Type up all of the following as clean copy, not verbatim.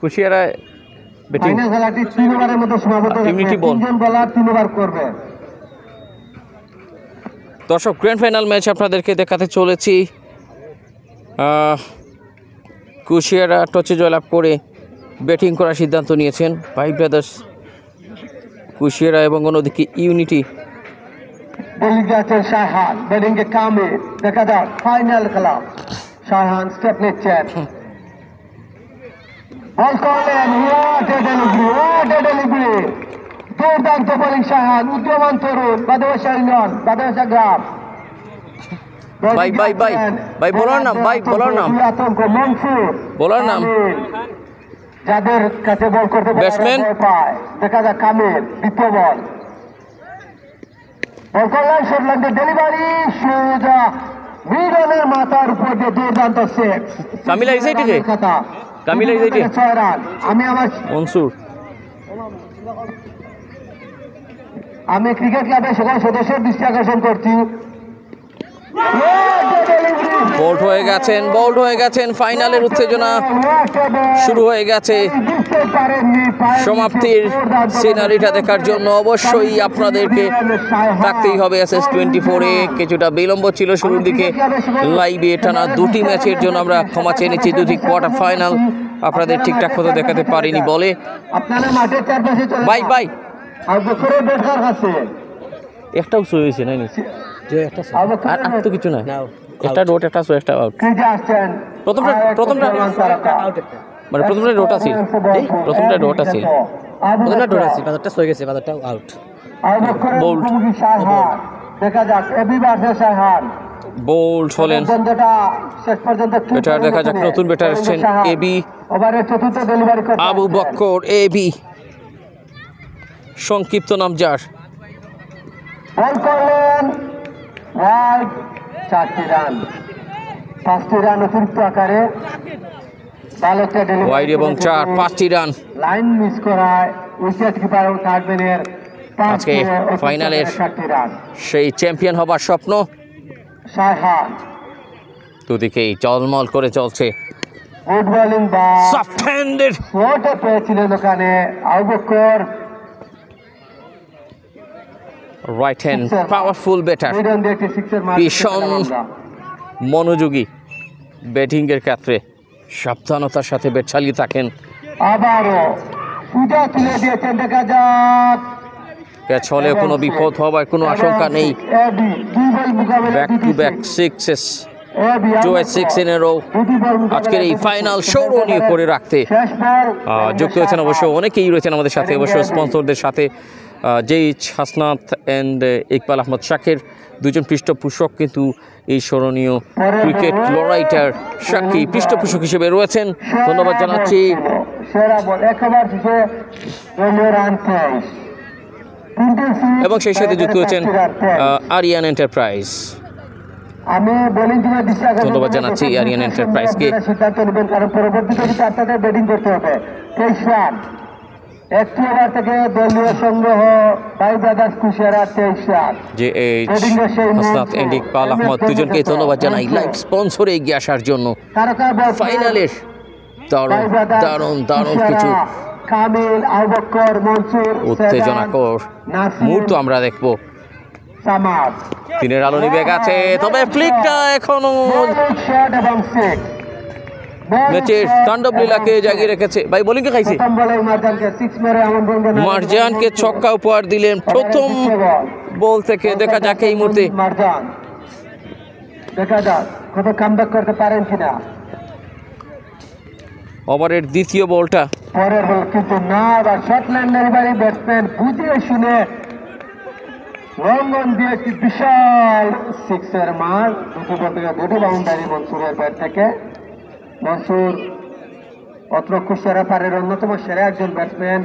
Kushiyara batting খেলাটি 3 ওভারের মধ্যে সীমাবদ্ধ ইউনিটি বল 3 জন বোলার 3 ওভার করবে। দর্শক গ্র্যান্ড ফাইনাল ম্যাচ আপনাদেরকে দেখাতে চলেছি। কুশিয়ারা টসে জয়লাভ করে ব্যাটিং করার সিদ্ধান্ত নিয়েছেন ভাই ব্রাদার্স কুশিয়ারা এবং অন্যদিকে ইউনিটি। বোলিং যাচ্ছেন শাহান, ব্যাটিং এ কামিল। দেখা যাক ফাইনাল খেলা। শাহান স্টেপ নিচ্ছেন, বল করলেন। What a delivery! দুর্দান্ত বোলিং শাহান, উদ্যমান তরুণ, বাদবাসা ইউনিয়ন, বাদবাসা গ্রাম। ভাই বোলার নাম, আতঙ্ক মনসুর বোলার নাম যাদের কাছে বল করতে ব্যাটসম্যান পায়। দেখা যাক কামিল, দ্বিতীয় বল করলেন। শটল্যান্ডের ডেলিভারি সোজা মিডলের মাথার উপর দিয়ে দুর্দান্ত সেভ। কামিল আইছে এটিকে, কামিল আইছে এটি 6 রান। আমি ক্রিকেট ক্লাবের সকল সদস্যের দৃষ্টি আকর্ষণ করছি। বোল্ড হয়ে গেছেন ফাইনালের উত্তেজনা শুরু হয়ে গেছে। সমাপ্তির সিনারিটা দেখার জন্য অবশ্যই আপনাদেরকে থাকতেই হবে SS24-এ। কিছুটা বিলম্ব ছিল শুরুর দিকে লাইভে টানা 2টি ম্যাচের জন্য আমরা ক্ষমা চেয়ে নিচ্ছি। 2টি কোয়ার্টার ফাইনাল আপনাদের ঠিকঠাক মতো দেখাতে পারিনি বলে। ভাই একটাও সই হয়েছে নাই আর তো কিছু না, একটা ডট একটা সো একটা আউট। প্রথমটা মানে প্রথমটা ডট আছে, প্রথমটা ডট আছে, বাজারটা সই গেছে, বাজারটা আউট। বোল্ড দেখা যাক এবি ভার্সেস শাহান। বোল্ড হলেন শেষ পর্যন্ত ব্যাটার। দেখা যাক নতুন ব্যাটার এসেছেন এবি, ওভারের চতুর্থ ডেলিভারি করতে আবু বক্কর এবি, সংক্ষিপ্ত নাম যার। বল করলেন ওয়াইড, 4টি রান, 5টি রান অতিরিক্ত আকারে। ভালো একটা ডেলিভারি ওয়াইড এবং 5টি রান। লাইন মিস করায় উইকেট কিপার ও থার্ডম্যানের আজকে ফাইনালের সেই চ্যাম্পিয়ন হবার স্বপ্ন শাহান। দুদিকেই জলমল করে চলছে। গুড বোলিং বা সফট হ্যান্ডেড শটে পেয়েছিলেন ওখানে Abu Bakr. Right hand powerful batter, ভীষণ মনোযোগী ব্যাটিংয়ের ক্ষেত্রে, সাবধানতার সাথে ব্যাট চালিয়ে থাকেন। আবারও সুজা তুলে দিয়েছেন, দেখা যাক ক্যাচ হলে কোনো বিপদ হবার কোনো আশঙ্কা নেই। Back to back sixes, 2/6 in a row আজকের এই ফাইনাল স্মরণীয় করে রাখতে যুক্ত হয়েছেন অবশ্য অনেকেই রয়েছেন আমাদের সাথে, অবশ্য স্পন্সরদের সাথে জেইচ হাসনাত অ্যান্ড ইকবাল আহমদ শাকের, দুজন পৃষ্ঠপোষক কিন্তু এই স্মরণীয় ক্রিকেট লড়াইটার সাক্ষী পৃষ্ঠপোষক হিসেবে রয়েছেন। ধন্যবাদ জানাচ্ছি। এবং সেই সাথে যুক্ত হয়েছেন আরিয়ান এন্টারপ্রাইজ। আমি বোলিং টিমের ধন্যবাদ জানাচ্ছি আরিয়ান এন্টারপ্রাইজকে। সিদ্ধান্ত নেবেন, কারণ পরবর্তীতে কিন্তু আপনাদের ব্যাটিং করতে হবে। 23 রান, 1টি ওভার থেকে দলীয় সংগ্রহ ভাই ব্রাদার্স কুশিয়ারা 23 রান। জেইচ হাসনাত এন্ড ইকবাল আহমদ দুজনকে ধন্যবাদ জানাই লাইভ স্পন্সরে এগিয়ে আসার জন্য। ফাইনালের দারুণ কিছু কামিল, আবু বকর, মনসুর, উত্তেজনাকর মুহূর্ত আমরা দেখবো। দিনের আলো নিভে গেছে, তবে ফ্লিকটা এখনো ম্যাচের তাণ্ডব লীলাকে জাগিয়ে রেখেছে। ভাই বোলিংকে খাইছে, মারজানকে ছক্কা উপহার দিলেন প্রথম বল থেকে। দেখা যাক এই মুহূর্তে দেখা যাক কত কামব্যাক করতে পারেন কিনা। ওভারের দ্বিতীয় বলটা পরের বল কিন্তু না, এবার শটল্যান্ডের বাড়ি ব্যাটসম্যান বুঝিয়ে শুনে লঙ্ঘন দিয়ে একটি বিশাল সিক্সের মার। দুটি বাউন্ডারি মনসুরের ব্যাট থেকে। মনসুর অত্র কুশিয়ারা পাড়ের অন্যতম সেরা একজন ব্যাটসম্যান,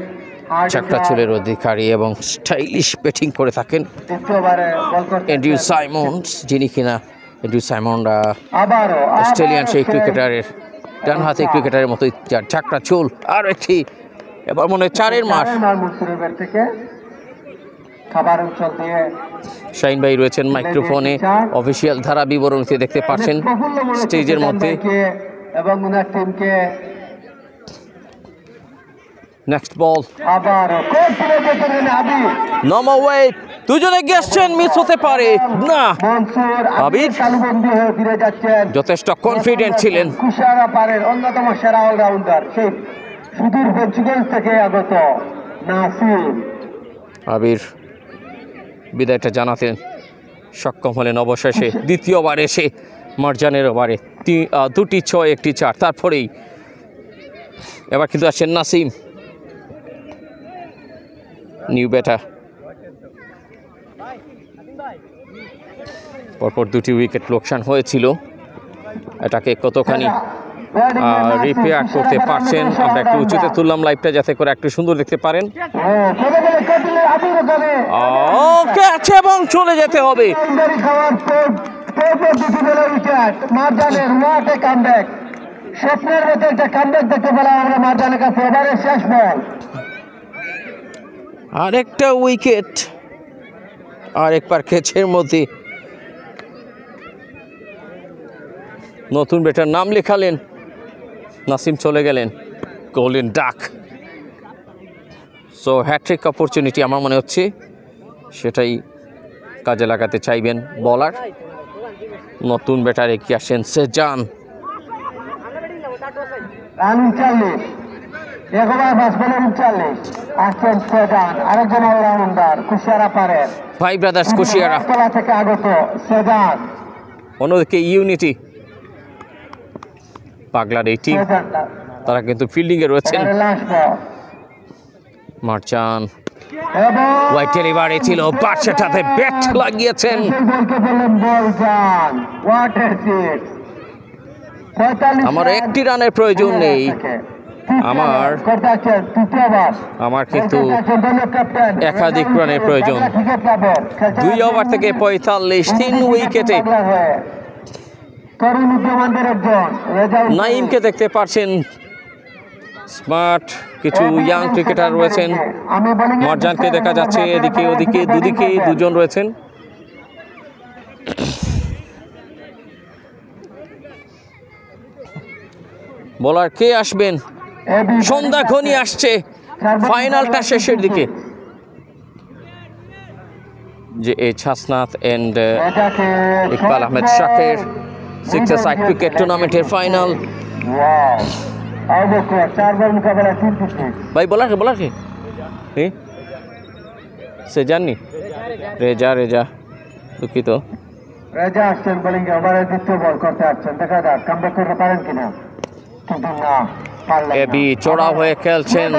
চাকরা চুলের অধিকারী এবং স্টাইলিশ ব্যাটিং করে থাকেন অ্যান্ড্রু সাইমন্স, যিনি কিনা অ্যান্ড্রু সাইমন্ড অস্ট্রেলিয়ান সেই ক্রিকেটারের ডান হাতে ক্রিকেটারের মতো চাকরা চুল। আর একটি এবার মনে হয় 4-এর মার। শাহিন ভাই রয়েছেন মাইক্রোফোনে, অফিসিয়াল ধারা বিবরণীতে দেখতে পাচ্ছেন স্টেজের মধ্যে এবং ওনার টিমকে নেক্সট বল, আবারও কোর্টে যেতেন আবি নমো ওয়েট, দুজনে গেছেন, মিস হতে পারে না। মনসুর আবির তালুবন্দি হয়ে ফিরে যাচ্ছেন, যথেষ্ট কনফিডেন্ট ছিলেন। কুশিয়ারা পাড়ের অন্যতম সেরা অলরাউন্ডার, সেই সুদূর পর্তুগাল থেকে আগত নাসিম। আবির বিদায়টা জানাতেন সক্ষম হলেন অবশেষে, দ্বিতীয়বার এসে মারজানের ওভারে 2টি 6 1টি 4। তারপরেই এবার কিন্তু আসছেন নাসিম, নিউ ব্যাটার। পরপর 2টি উইকেট লোকসান হয়েছিল, এটাকে কতখানি রিপেয়ার করতে পারছেন। আমরা একটু উঁচুতে তুললাম লাইভটা যাতে করে একটু সুন্দর দেখতে পারেন। ক্যাচ এবং চলে যেতে হবে। স্বপ্নের মতো একটা কামব্যাক দেখতে পেলাম আমরা মারজানের কাছে। এবারে শেষ বল, আরেকটা উইকেট, আরেকবার ক্যাচের মধ্যে নতুন ব্যাটার নাম লেখালেন, নাসিম চলে গেলেন, golden duck. So hat trick opportunity আমার মনে হচ্ছে সেটাই কাজে লাগাতে চাইবেন বলার। নতুন ব্যাটার এগিয়ে আসেন সেজান, রান 39, একবার বাস বলে 39, আসছেন সেজান, আরেকজন অলরাউন্ডার কুশিয়ারা পাড়ের ভাই ব্রাদার্স কুশিয়ারা তলা থেকে আগত সেজান। অন্যদিকে ইউনিটি পাগলার এই টিম, তারা কিন্তু ফিল্ডিংয়ে রয়েছেন। মারজান হোয়াইটের এবারে ছিল, বাদশাটাতে ব্যাট লাগিয়েছেন। আমার একটি রানের প্রয়োজন নেই, আমার কিন্তু একাধিক রানের প্রয়োজন। 2 ওভার থেকে 45, 3 উইকেটে নাইমকে দেখতে পাচ্ছেন, স্মার্ট কিছু ইয়াং ক্রিকেটার রয়েছেন। মারজানকে দেখা যাচ্ছে এদিকে ওদিকে, দুদিকে দুজন রয়েছেন। বলার কে আসবেন? সন্ধ্যা ঘনিয়ে আসছে, ফাইনালটা শেষের দিকে। যে এই হাসনাত এন্ড ইকবাল আহমেদ শাকের 6-a-side ক্রিকেট টুর্নামেন্টের ফাইনাল। ভাই বলার কে সে জাননি, রেজা দুঃখিত। রেজা আসছেন বোলিং এ, ওভারের দ্বিতীয় বল করতে আসছেন, দেখা যাক কামব্যাক করতে পারেন কিনা, কিন্তু না পারলেন। এবি চড়া হয়ে খেলছেন,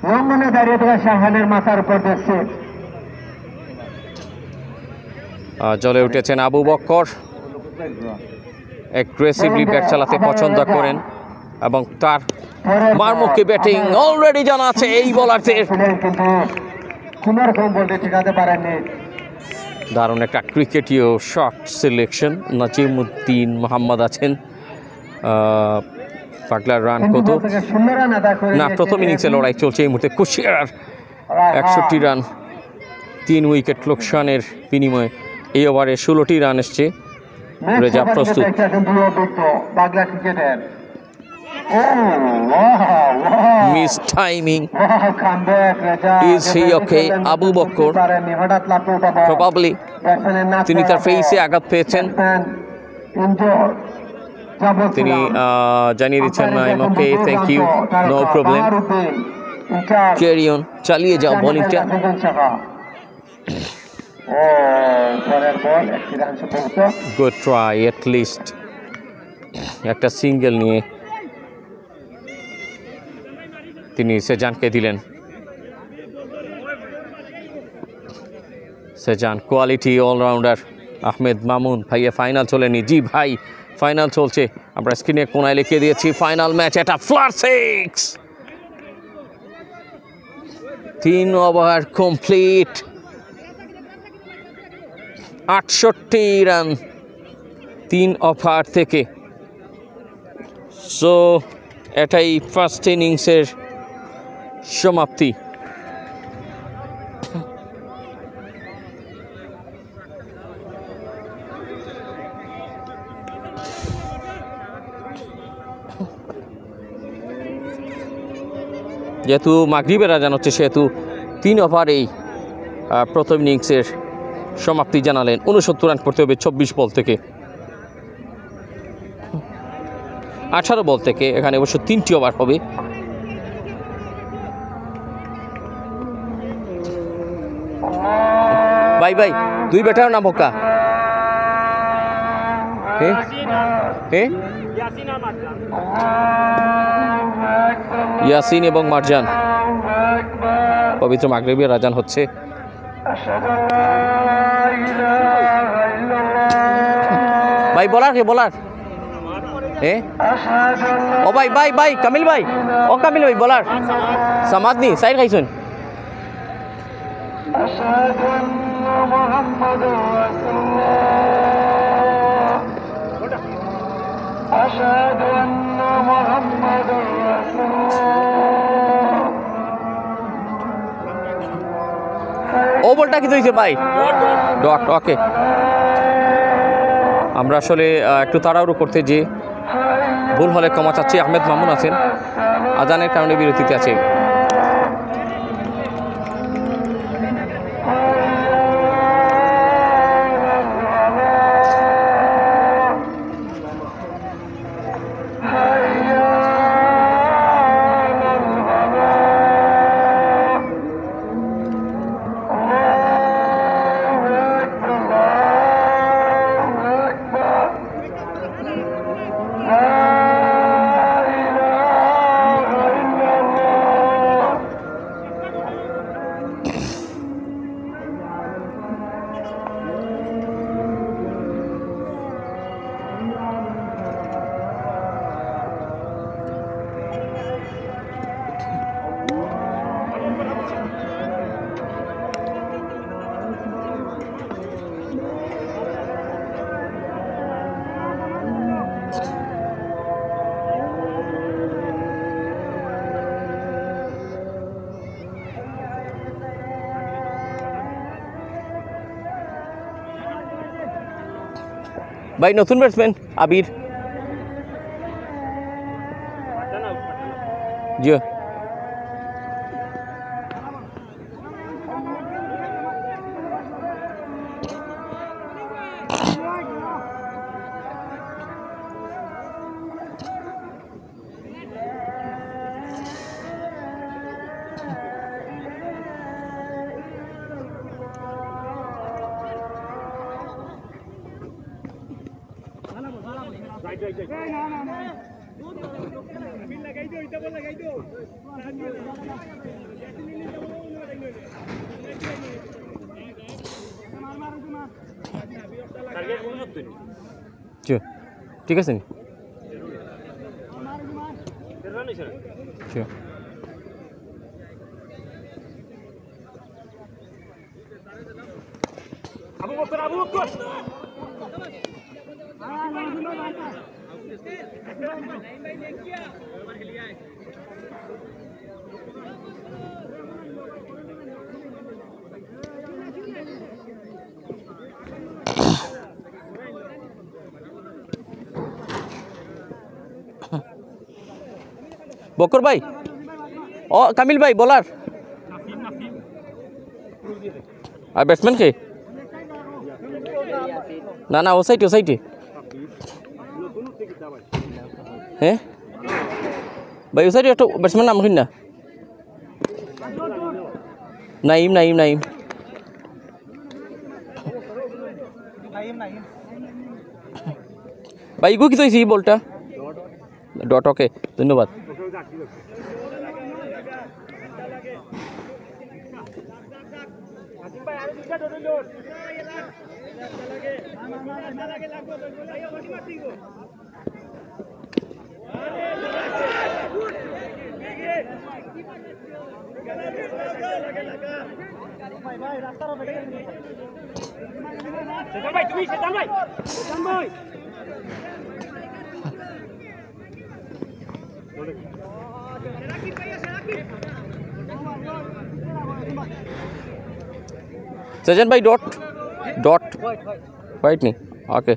লঙ্ঘনে দাঁড়িয়ে থাকা শাহানের মাথার উপর দেখছে। জ্বলে উঠেছেন আবু বক্কর, অ্যাগ্রেসিভলি ব্যাট চালাতে পছন্দ করেন এবং তার মারমুখী ব্যাটিং অলরেডি জানা আছে এই বোলারদের। কিন্তু কোন রকম বলতে ঠেকাতে পারেননি। দারুণ একটা ক্রিকেটীয় শট সিলেকশন। নাজিমুদ্দিন মোহাম্মদ আছেন, পাগলার রান কত না, প্রথম ইনিংসে লড়াই চলছে এই মুহূর্তে। কুশিয়ারার 61 রান, 3 উইকেট লোকসানের বিনিময়ে এই ওভারে 16টি রান এসছে। রেজা প্রস্তুত, miss timing, is he okay? Abu Bakkar probably তিনি তার ফেসে আঘাত পেয়েছেন, তিনি জানিয়ে দিচ্ছেন I am okay, thank you, no problem, carry on, চালিয়ে যাও বোলিংটা। গুড ট্রাই, এট লিস্ট একটা সিঙ্গেল নিয়ে তিনি সেজানকে দিলেন। Sezan quality allrounder. আহমেদ মামুন ভাইয়া ফাইনাল চলেনি? জি ভাই, ফাইনাল চলছে, আমরা স্ক্রিনে কোনায় লিখে দিয়েছি ফাইনাল ম্যাচ। এটা ফ্লার 6, 3 ওভার কমপ্লিট, 68 রান 3 ওভার থেকে। সো এটাই ফার্স্ট ইনিংসের সমাপ্তি। যেহেতু মাগরিবের আজান হচ্ছে সেহেতু 3 ওভার এই প্রথম ইনিংসের সমাপ্তি জানালেন। 69 রান করতে হবে 24 বল থেকে, 18 বল থেকে। এখানে অবশ্য 3টি ওভার হবে। ভাই ভাই 2 ব্যাটার না মক্কা? ইয়াসিন এবং মারজান। পবিত্র মাগরিবের আজান হচ্ছে। ভাই বলার কে বলার? ও ভাই ভাই ভাই কামিল ভাই, ও কামিল ভাই বলার সামাদ নি সাইড খাইছুন। ও বলটা কি হয়েছে ভাই? ডট। ওকে, আমরা আসলে একটু তাড়াহুড়ো করতে যে ভুল হলে ক্ষমা চাচ্ছি। আহমেদ মামুন আছেন, আজানের কারণে বিরতিতে আছে। ভাই নতুন ব্যাটসম্যান আবির। জি ঠিক আছে। বকর ভাই, ও কামিল ভাই বলার। আর ব্যাটসম্যান কে? না না ও সাইডে, ও সাইডে। হ্যাঁ ভাই ও সাইডে একটা ব্যাটসম্যান নাম শুন না। নাইম নাইম নাইম। ভাই ইগো কি তৈছি বলটা? ডট। ওকে ধন্যবাদ। सजन भाई डॉट डॉट वाइट नहीं ओके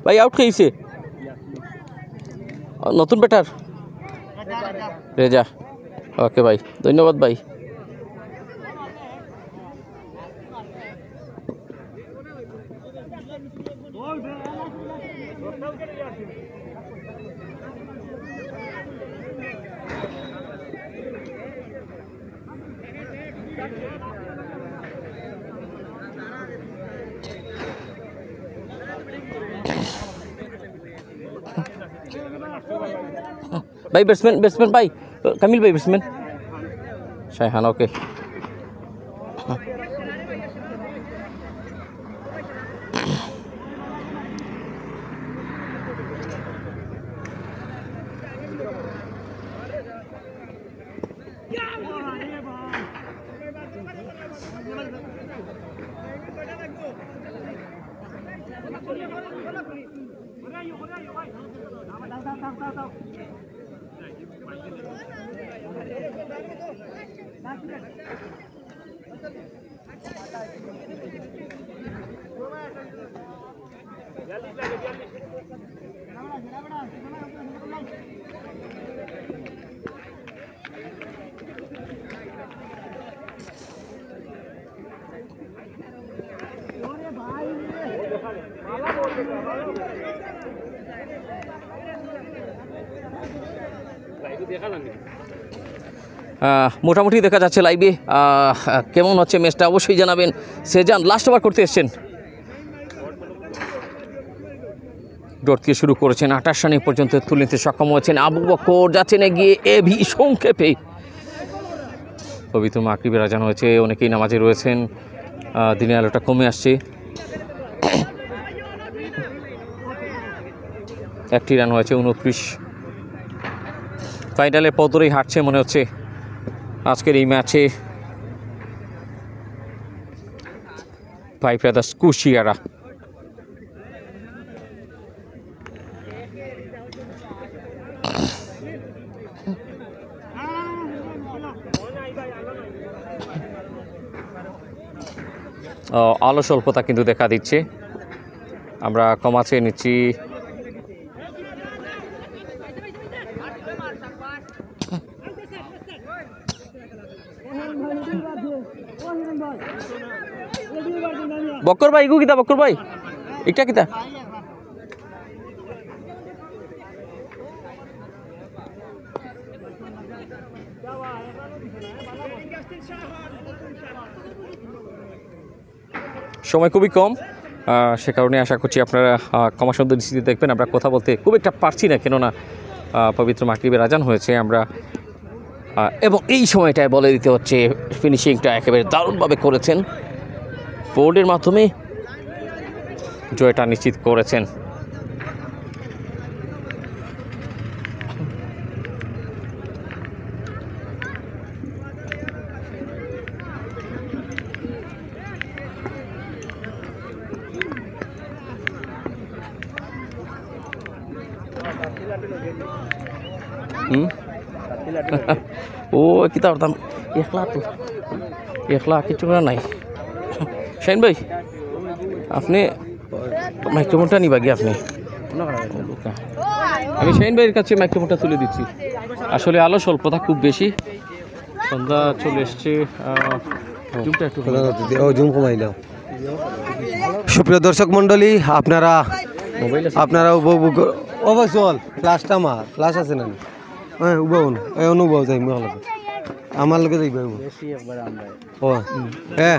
ভাই আউট খেয়েছে নতুন ব্যাটার রেজা। ওকে ভাই, ধন্যবাদ ভাই। भाई बैट्समैन बैट्समैन भाई कमिल भाई बैट्समैन शायहान ओके। মোটামুটি দেখা যাচ্ছে লাইভে কেমন হচ্ছে ম্যাচটা অবশ্যই জানাবেন। সেজান লাস্ট ওভার করতে এসছেন, ডট দিয়ে শুরু করেছেন, 28 রানে পর্যন্ত তুলে নিতে সক্ষম হয়েছেন। আবু বকর যাচ্ছেন এগিয়ে, ভি সংক্ষেপে পবিত্র মাগরিবে আজান হয়েছে, অনেকেই নামাজে রয়েছেন, দিনের আলোটা কমে আসছে। একটি রান হয়েছে 29। ফাইনালের পথ ধরেই হাঁটছে মনে হচ্ছে আজকের এই ম্যাচে ফাইভ ব্রাদার্স কুশিয়ারা। আলো স্বল্পতা কিন্তু দেখা দিচ্ছে, আমরা কমা চেয়ে নিচ্ছি। বক্কর ভাই ইগু কিতা, বক্কর ভাই এটা কিতা? সময় খুবই কম, সে কারণে আশা করছি আপনারা ক্ষমা সুন্দর দৃষ্টিতে দেখবেন। আমরা কথা বলতে খুব একটা পারছি না, কেননা পবিত্র মাগরিবের আজান হয়েছে আমরা, এবং এই সময়টায় বলে দিতে হচ্ছে ফিনিশিংটা একেবারে দারুণভাবে করেছেন, বোর্ডের মাধ্যমে জয়টা নিশ্চিত করেছেন। ও কিতা করতাম একলা কিছু করা নাই। শাইন ভাই আপনি মাইক্রোফোনটা নিবা গিয়ে আপনি, আমি শাইন ভাইয়ের কাছে মাইক্রোফোনটা তুলে দিচ্ছি। আসলে আলো স্বল্পতা খুব বেশি, সন্ধ্যা চলে এসছে। সুপ্রিয় দর্শক মন্ডলী, আপনারা উপভোগ অবশ্যই ক্লাসটা আমার ক্লাস আছে না, হ্যাঁ উবাউন এই অনুভব যাই আমার লগে যাইব ও হ্যাঁ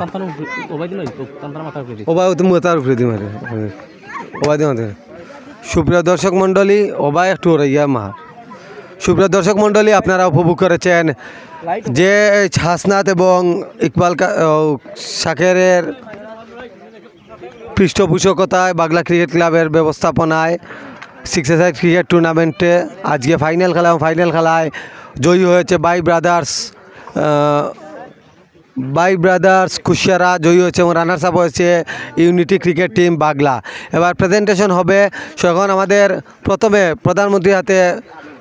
ওবাই তুমি তার উপরে দি মারে ওবাই দি মারে। সুপ্রিয় দর্শক মন্ডলী, ওবাই একটু ইয়া মার সুপ্রিয় দর্শক মণ্ডলী, আপনারা উপভোগ করেছেন যে হাসনাত এবং ইকবাল শাকেরের পৃষ্ঠপোষকতায় বাংলা ক্রিকেট ক্লাবের ব্যবস্থাপনায় 6 ক্রিকেট টুর্নামেন্টে আজকে ফাইনাল খেলায় জয়ী হয়েছে বাই ব্রাদার্স কুশিয়ারা জয়ী হয়েছে এবং রানার্স আপ হয়েছে ইউনিটি ক্রিকেট টিম বাগলা। এবার প্রেজেন্টেশন হবে, এখন আমাদের প্রথমে প্রধানমন্ত্রীর হাতে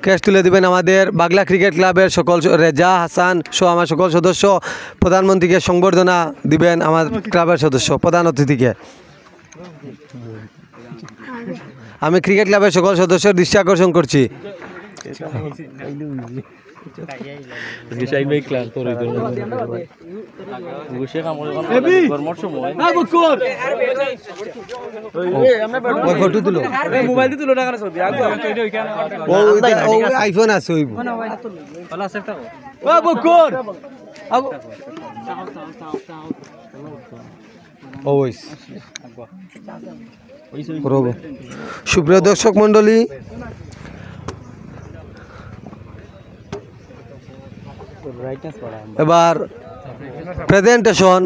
ক্যাশ তুলে দেবেন আমাদের বাগলা ক্রিকেট ক্লাবের সকল রেজা হাসান সহ আমার সকল সদস্য। প্রধানমন্ত্রীকে সংবর্ধনা দিবেন আমার ক্লাবের সদস্য প্রধান অতিথিকে। আমি ক্রিকেট ক্লাবের সকল সদস্যের দৃষ্টি আকর্ষণ করছি। আইফোন আছে সুপ্রিয় দর্শক মণ্ডলী, এবার প্রেজেন্টেশন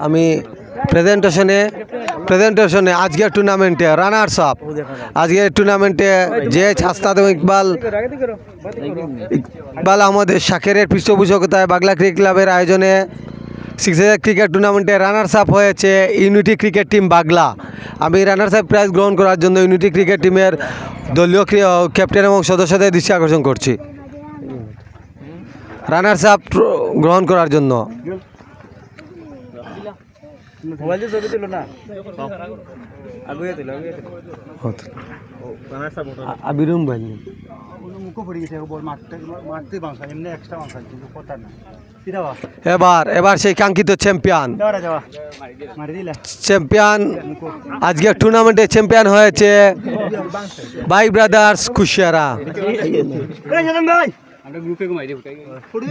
আমি প্রেজেন্টেশনে আজকের টুর্নামেন্টে রানার্স আপ, আজকের টুর্নামেন্টে যে হাসনাত এবং ইকবাল আমাদের শাকেরের পৃষ্ঠপোষকতায় বাংলা ক্রিকেট ক্লাবের আয়োজনে 6 ক্রিকেট টুর্নামেন্টে রানার্স আপ হয়েছে ইউনিটি ক্রিকেট টিম বাগলা। আমি রানার্স আপ প্রাইজ গ্রহণ করার জন্য ইউনিটি ক্রিকেট টিমের দলীয় ক্যাপ্টেন এবং সদস্যদের দৃষ্টি আকর্ষণ করছি রানার্স আপ গ্রহণ করার জন্য। আবিরুম ভাই এবার সেই কাঙ্ক্ষিত চ্যাম্পিয়ন আজকের টুর্নামেন্টে চ্যাম্পিয়ন হয়েছে বাই ব্রাদার্স কুশিয়ারা।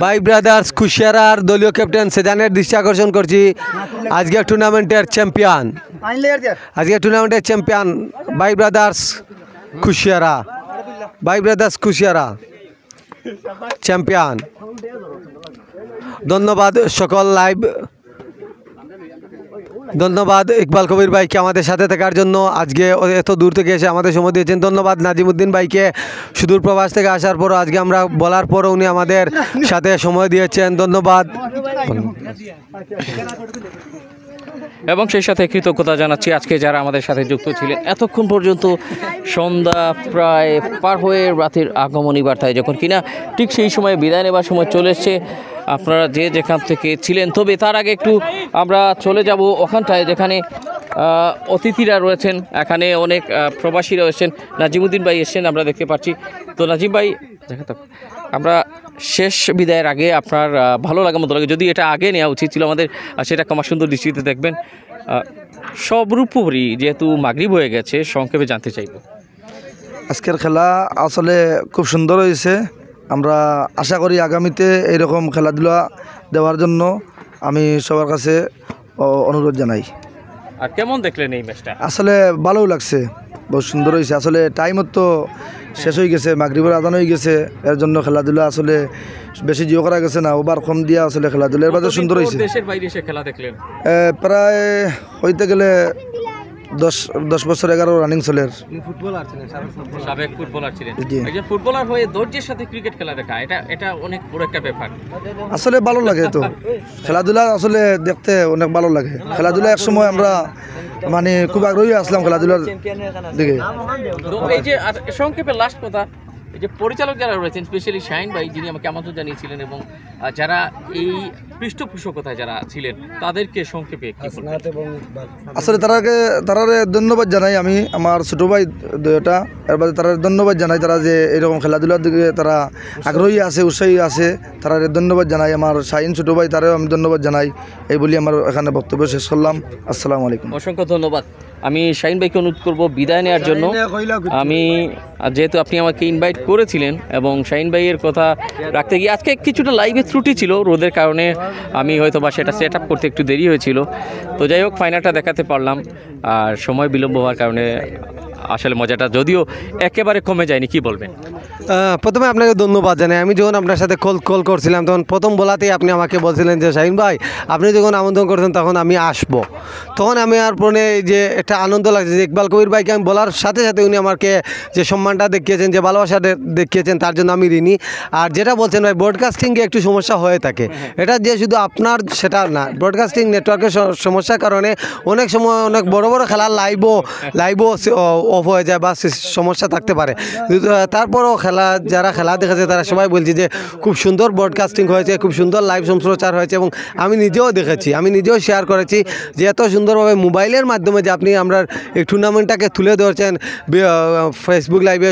বাই ব্রাদার্স কুশিয়ারার দলীয় ক্যাপ্টেন সেজানের দৃষ্টি আকর্ষণ করছি আজকের টুর্নামেন্টের champion Bhai brothers Kushiara champion. ধন্যবাদ সকল ধন্যবাদ ইকবাল কবির ভাইকে আমাদের সাথে থাকার জন্য, আজকে এত দূর থেকে এসে আমাদের সময় দিয়েছেন। ধন্যবাদ নাজিমুদ্দিন ভাইকে সুদূর প্রবাস থেকে আসার পরও আজকে আমরা বলার পরও উনি আমাদের সাথে সময় দিয়েছেন, ধন্যবাদ। এবং সেই সাথে কৃতজ্ঞতা জানাচ্ছি আজকে যারা আমাদের সাথে যুক্ত ছিলেন এতক্ষণ পর্যন্ত। সন্ধ্যা প্রায় পার হয়ে রাতের আগমনী বার্তায় যখন কিনা ঠিক সেই সময় বিদায় নেবার সময় চলে এসছে, আপনারা যে যেখান থেকে ছিলেন। তবে তার আগে একটু আমরা চলে যাব ওখানটায় যেখানে অতিথিরা রয়েছেন। এখানে অনেক প্রবাসী রয়েছেন। নাজিমুদ্দিন ভাই এসছেন আমরা দেখতে পাচ্ছি। তো নাজিম ভাই, আমরা শেষ বিদায়ের আগে আপনার ভালো লাগা মতো লাগে, যদি এটা আগে নেওয়া উচিত ছিল আমাদের, সেটা আমার সুন্দর দৃষ্টিতে দেখবেন। সর্বোপরি যেহেতু মাগরিব হয়ে গেছে, সংক্ষেপে জানতে চাইব। আজকের খেলা আসলে খুব সুন্দর হয়েছে। আমরা আশা করি আগামীতে এইরকম খেলাধুলা দেওয়ার জন্য আমি সবার কাছে অনুরোধ জানাই। আর কেমন দেখলেন এই ম্যাচটা? আসলে ভালো লাগছে, বহুত সুন্দর হয়েছে। আসলে টাইমও তো শেষ হয়ে গেছে, মাগরিবের আজান হয়ে গেছে, এর জন্য খেলাধুলা আসলে বেশি জিও করা গেছে না, ওভার কম দিয়া আসলে খেলাধুলার বাজার সুন্দর হয়েছে। দেশের বাইরে এসে খেলা দেখলেন? প্রায় হইতে গেলে 10 বছর 11 রানিং চলের। সাবেক ফুটবলার ছিলেন, একজন ফুটবলার হয়ে ধৈর্যের সাথে ক্রিকেট খেলা দেখা, এটা অনেক বড় একটা ব্যাপার। আসলে ভালো লাগে তো খেলাধুলা, আসলে দেখতে অনেক ভালো লাগে খেলাধুলা। এক সময় আমরা মানে খুব আগ্রহী আসলাম খেলাধুলার দিকে। এই যে সংক্ষেপে লাস্ট কথা, এই যে পরিচালক যারা রয়েছেন, স্পেশালি শাহিন ভাই যিনি আমাকে আমন্ত্রণ জানিয়েছিলেন, এবং যারা এই পৃষ্ঠপোষকতায় যারা ছিলেন তাদেরকে সংক্ষেপে কি বলবেন? আসলে তারারে ধন্যবাদ জানাই আমি, আমার ছোটো ভাই দুইটা, এর বাদে তারা ধন্যবাদ জানাই, তারা যে এরকম খেলাধুলার দিকে তারা আগ্রহী আছে, উৎসাহী আছে, তারা ধন্যবাদ জানাই। আমার শাহিন ছোটো ভাই, তারাও আমি ধন্যবাদ জানাই। এই বলি আমার এখানে বক্তব্য শেষ করলাম। আসসালামু আলাইকুম। অসংখ্য ধন্যবাদ। আমি শাহিন ভাইকে অনুরোধ করব বিদায় নেওয়ার জন্য। আমি যেহেতু আপনি আমাকে ইনভাইট করেছিলেন এবং শাহিন ভাইয়ের কথা রাখতে গিয়ে আজকে কিছুটা লাইভে ত্রুটি ছিল, রোদের কারণে আমি হয়তো বা সেটা সেট আপ করতে একটু দেরি হয়েছিল। তো যাই হোক, ফাইনালটা দেখাতে পারলাম, আর সময় বিলম্ব হওয়ার কারণে আসলে মজাটা যদিও একেবারে কমে যায়নি। কি বলবেন? প্রথমে আপনাকে ধন্যবাদ জানাই। আমি যখন আপনার সাথে কল করছিলাম তখন প্রথম বলাতেই আপনি আমাকে বলছিলেন যে শাহিন ভাই আপনি যখন আমন্ত্রণ করছেন তখন আমি আসবো। তখন আমি আর মনে যে একটা আনন্দ লাগছে যে ইকবাল কবির ভাইকে আমি বলার সাথে সাথে উনি আমাকে যে সম্মানটা দেখিয়েছেন, যে ভালোবাসাটা দেখিয়েছেন, তার জন্য আমি ঋণী। আর যেটা বলছেন ভাই, ব্রডকাস্টিংয়ে একটু সমস্যা হয়ে থাকে, এটা যে শুধু আপনার সেটা না, ব্রডকাস্টিং নেটওয়ার্কের সমস্যার কারণে অনেক সময় অনেক বড় বড় খেলার লাইভও অফ হয়ে যায় বা সমস্যা থাকতে পারে। তারপরও যারা খেলা দেখেছে তারা সবাই বলছে যে খুব সুন্দর ব্রডকাস্টিং হয়েছে, খুব সুন্দর লাইভ সম্প্রচার হয়েছে, এবং আমি নিজেও দেখেছি, আমি নিজেও শেয়ার করেছি যে এত সুন্দরভাবে মোবাইলের মাধ্যমে যে আপনি আমরা এই টুর্নামেন্টটাকে তুলে ধরছেন, ফেসবুক লাইভে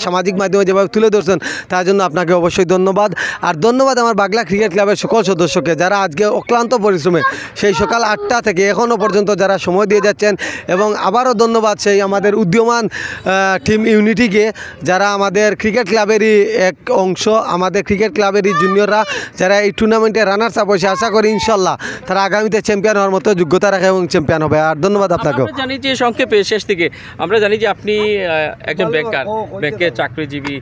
সামাজিক মাধ্যমে যেভাবে তুলে ধরছেন, তার জন্য আপনাকে অবশ্যই ধন্যবাদ। আর ধন্যবাদ আমার বাগলা ক্রিকেট ক্লাবের সকল সদস্যকে যারা আজকে অক্লান্ত পরিশ্রমে সেই সকাল 8টা থেকে এখনও পর্যন্ত যারা সময় দিয়ে যাচ্ছেন, এবং আবারও ধন্যবাদ সেই আমাদের উদীয়মান টিম ইউনিটিকে যারা আমাদের ক্রিকেট ক্লাবেরই এক অংশ, আমাদের ক্রিকেট ক্লাবেরই জুনিয়ররা যারা এই টুর্নামেন্টে রানার্স আপ হয়েছে। আশা করি ইনশাল্লাহ তারা আগামীতে চ্যাম্পিয়ন হওয়ার মতো যোগ্যতা রাখে এবং চ্যাম্পিয়ন হবে। আর ধন্যবাদ আপনাকেও। আমরা জানি যে সংক্ষেপে শেষ থেকে আমরা জানি যে আপনি একজন ব্যাংকের চাকরিজীবী।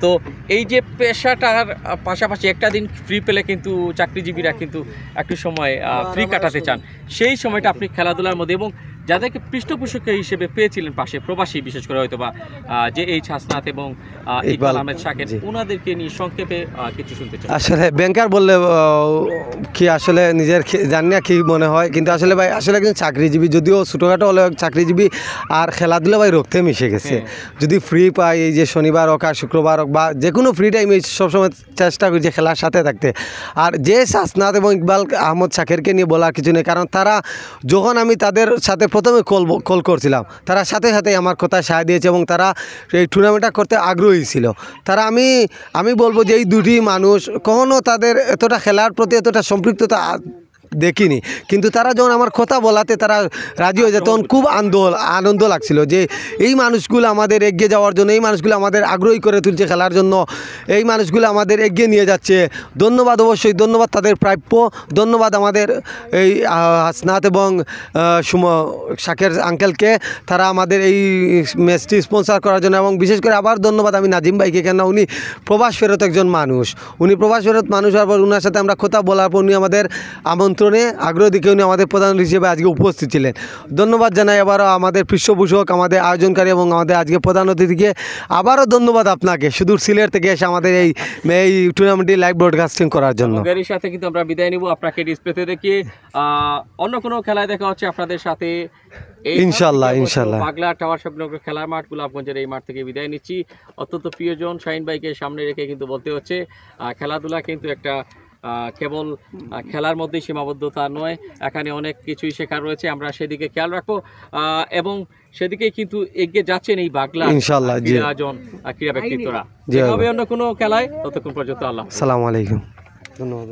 তো এই যে পেশাটার পাশাপাশি একটা দিন ফ্রি পেলে কিন্তু চাকরিজীবীরা কিন্তু একটু সময় ফ্রি কাটাতে চান, সেই সময়টা আপনি খেলাধুলার মধ্যে এবং যাদেরকে পৃষ্ঠপোষক হিসেবে পেয়েছিলেন পাশে প্রবাসী, বিশেষ করে হয়তো বা যে এই হাসনাত এবং ইকবাল আহমেদ শাকির, ওনাদেরকে নিয়ে সংক্ষেপে কিছু শুনতে চাই। আসলে ব্যাংকার বললে কি আসলে নিজের জানি না কী মনে হয়, কিন্তু আসলে ভাই আসলে একজন চাকরিজীবী, যদিও ছোটোখাটো হলেও চাকরিজীবী, আর খেলাধুলা ভাই রক্তে মিশে গেছে। যদি ফ্রি পাই, এই যে শনিবার হোক আর শুক্রবার হোক বা যে কোনো ফ্রি টাইমে সবসময় চেষ্টা করি যে খেলার সাথে থাকতে। আর যে হাসনাত এবং ইকবাল আহমদ শাকিরকে নিয়ে বলার কিছু নেই, কারণ তারা যখন আমি তাদের সাথে প্রথমে কল করছিলাম, তারা সাথে সাথে আমার কথা সায় দিয়েছে এবং তারা এই টুর্নামেন্টটা করতে আগ্রহী ছিল। তারা আমি বলবো যে এই দুটি মানুষ কখনও তাদের এতটা খেলার প্রতি এতটা সম্পৃক্ততা দেখিনি, কিন্তু তারা যখন আমার কথা বলাতে তারা রাজি হয়ে যায় তখন খুব আনন্দ লাগছিল যে এই মানুষগুলো আমাদের এগিয়ে যাওয়ার জন্য, এই মানুষগুলো আমাদের আগ্রহী করে তুলছে খেলার জন্য, এই মানুষগুলো আমাদের এগিয়ে নিয়ে যাচ্ছে। ধন্যবাদ, অবশ্যই ধন্যবাদ তাদের প্রাপ্য। ধন্যবাদ আমাদের এই হাসনাত এবং শাকের আঙ্কেলকে, তারা আমাদের এই ম্যাচটি স্পন্সর করার জন্য। এবং বিশেষ করে আবার ধন্যবাদ আমি নাজিম ভাইকে, কেন উনি প্রবাস ফেরত একজন মানুষ, উনি প্রবাস ফেরত মানুষ হওয়ার পর ওনার সাথে আমরা কথা বলার পর উনি আমাদের আমন্ত্রণে আগ্রহ দিকে উনি আমাদের প্রধান হিসেবে আজকে উপস্থিত ছিলেন। ধন্যবাদ জানাই আবারও আমাদের পৃষ্ঠপোষক, আমাদের আয়োজনকারী এবং আমাদের আজকে প্রধান অতিথিকে আবারও ধন্যবাদ আপনাকে সুদূর সিলেট থেকে এসে আমাদের এই টুর্নামেন্টটি লাইভ ব্রডকাস্টিং করার জন্য। এর সাথে কিন্তু আমরা বিদায় নিব আপনাকে ডিসপ্লেতে দেখিয়ে। অন্য কোনো খেলায় দেখা হচ্ছে আপনাদের সাথে ইনশাল্লাহ। বাগলা টাওয়ার স্বপ্নগর খেলার মাঠ গোলাপগঞ্জের এই মাঠ থেকে বিদায় নিচ্ছি। অত্যন্ত প্রিয়জন শাহিন ভাইকে সামনে রেখে কিন্তু বলতে হচ্ছে খেলাধুলা কিন্তু একটা কেবল খেলার মধ্যেই সীমাবদ্ধতা নয়, এখানে অনেক কিছুই শেখার রয়েছে। আমরা সেদিকে খেয়াল রাখবো এবং সেদিকে কিন্তু এগিয়ে যাচ্ছেন এই বাগলা ইনশাআল্লাহ ক্রীড়া ব্যক্তিত্বরা। হবে অন্য কোনো খেলায়, ততক্ষণ পর্যন্ত আল্লাহ। আসসালামু আলাইকুম। ধন্যবাদ।